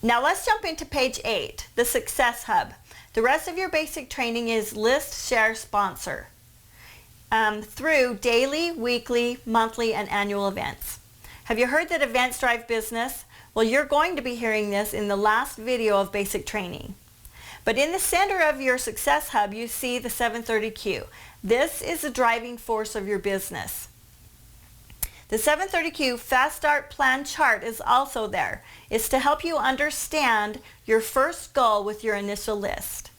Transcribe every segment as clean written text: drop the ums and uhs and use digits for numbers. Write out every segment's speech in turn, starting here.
Now let's jump into page 8, the Success Hub. The rest of your basic training is list, share, sponsor through daily, weekly, monthly, and annual events. Have you heard that events drive business? Well, you're going to be hearing this in the last video of basic training. But in the center of your Success Hub, you see the 730Q. This is the driving force of your business. The 730Q Fast Start Plan chart is also there. It's to help you understand your first goal with your initial list.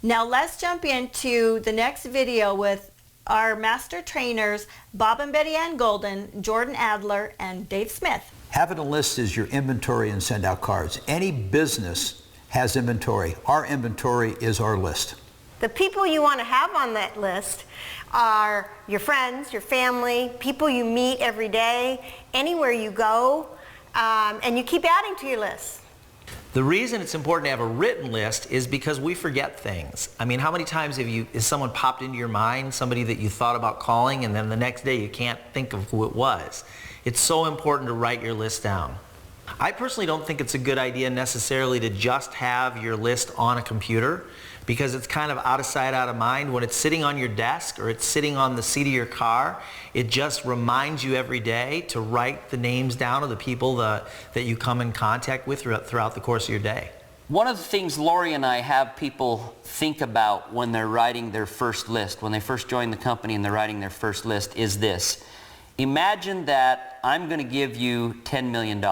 Now let's jump into the next video with our master trainers, Bob and Betty Ann Golden, Jordan Adler, and Dave Smith. Having a list is your inventory and send out cards. Any business has inventory. Our inventory is our list. The people you want to have on that list are your friends, your family, people you meet every day, anywhere you go, and you keep adding to your list. The reason it's important to have a written list is because we forget things. I mean, how many times has someone popped into your mind, somebody that you thought about calling, and then the next day you can't think of who it was? It's so important to write your list down. I personally don't think it's a good idea necessarily to just have your list on a computer, because it's kind of out of sight, out of mind. When it's sitting on your desk or it's sitting on the seat of your car, it just reminds you every day to write the names down of the people that you come in contact with throughout the course of your day. One of the things Lori and I have people think about when they're writing their first list, when they first join the company and they're writing their first list, is this. Imagine that I'm going to give you $10 million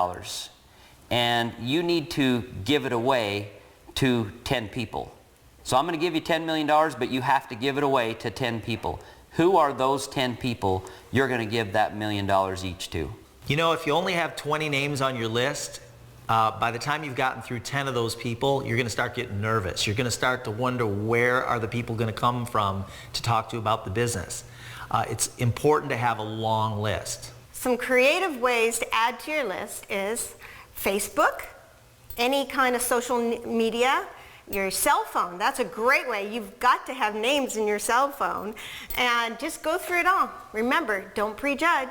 and you need to give it away to 10 people. So I'm going to give you $10 million, but you have to give it away to 10 people. Who are those 10 people you're going to give that $1 million each to? You know, if you only have 20 names on your list, by the time you've gotten through 10 of those people, you're going to start getting nervous. You're going to start to wonder, where are the people going to come from to talk to about the business? It's important to have a long list. Some creative ways to add to your list is Facebook, any kind of social media, your cell phone. That's a great way. You've got to have names in your cell phone, and just go through it all. Remember, don't prejudge.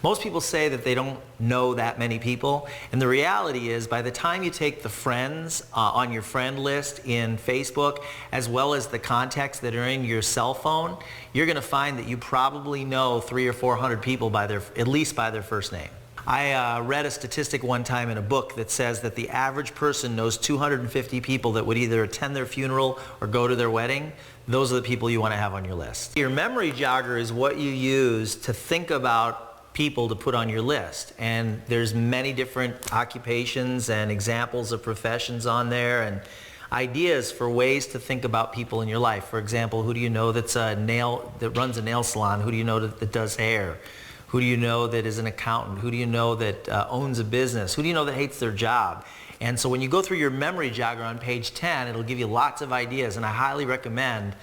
Most people say that they don't know that many people, and the reality is, by the time you take the friends on your friend list in Facebook, as well as the contacts that are in your cell phone, you're going to find that you probably know 300 or 400 people at least by their first name. I read a statistic one time in a book that says that the average person knows 250 people that would either attend their funeral or go to their wedding. Those are the people you want to have on your list. Your memory jogger is what you use to think about people to put on your list, and there's many different occupations and examples of professions on there, and ideas for ways to think about people in your life. For example, who do you know that runs a nail salon? Who do you know that does hair? Who do you know that is an accountant? Who do you know that owns a business? Who do you know that hates their job? And so when you go through your memory jogger on page 10, it'll give you lots of ideas, and I highly recommend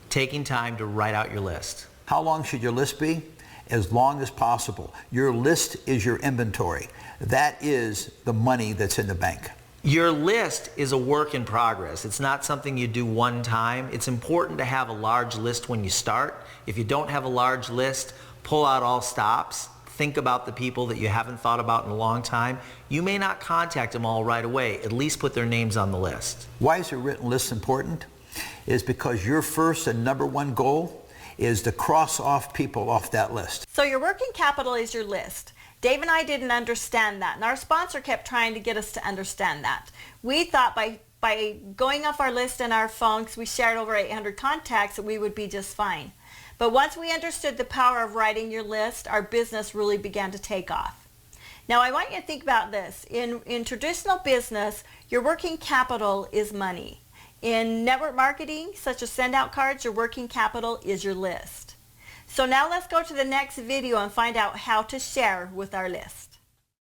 taking time to write out your list. How long should your list be? As long as possible. Your list is your inventory. That is the money that's in the bank. Your list is a work in progress. It's not something you do one time. It's important to have a large list when you start. If you don't have a large list, pull out all stops. Think about the people that you haven't thought about in a long time. You may not contact them all right away. At least put their names on the list. Why is a written list important? It's because your first and number one goal is to cross off people off that list. So your working capital is your list. Dave and I didn't understand that, and our sponsor kept trying to get us to understand that. We thought by going off our list in our phone, because we shared over 800 contacts, that we would be just fine. But once we understood the power of writing your list, our business really began to take off. Now I want you to think about this. In traditional business, your working capital is money. In network marketing, such as SendOutCards, your working capital is your list. So now let's go to the next video and find out how to share with our list.